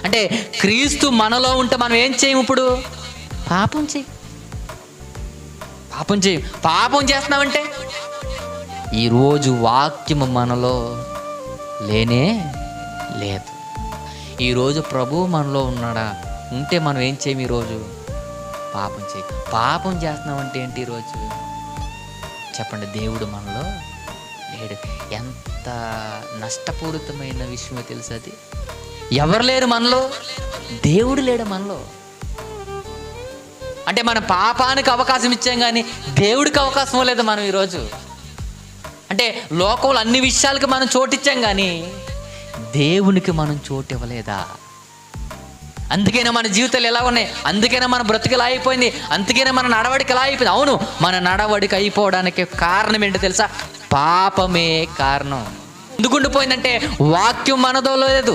అంటే క్రీస్తు మనలో ఉంటే మనం ఏం చేయము? ఇప్పుడు పాపం చేస్తున్నామంటే ఈరోజు వాక్యము మనలో లేనే లేదు. ఈరోజు ప్రభువు మనలో ఉన్నాడా? ఉంటే మనం ఏం చేయము? ఈరోజు పాపం చేస్తున్నామంటే ఏంటి? ఈరోజు చెప్పండి, దేవుడు మనలో లేడు. ఎంత నష్టపూరితమైన విషయమో తెలుసు అది. ఎవరు లేరు మనలో? దేవుడు లేడు మనలో. అంటే మన పాపానికి అవకాశం ఇచ్చాం కానీ దేవుడికి అవకాశం లేదు మనం ఈరోజు. అంటే లోకంలో అన్ని విషయాలకి మనం చోటిచ్చాం కానీ దేవునికి మనం చోటు ఇవ్వలేదా? అందుకైనా మన జీవితాలు ఎలా ఉన్నాయి, అందుకైనా మన బ్రతుకు ఎలా అయిపోయింది, అందుకైనా మన నడవడికి ఎలా అయిపోయింది. అవును, మన నడవడికి అయిపోవడానికి కారణం ఏంటో తెలుసా? పాపమే కారణం. ఎందుకు ఉండిపోయిందంటే వాక్యం మనలో లేదు.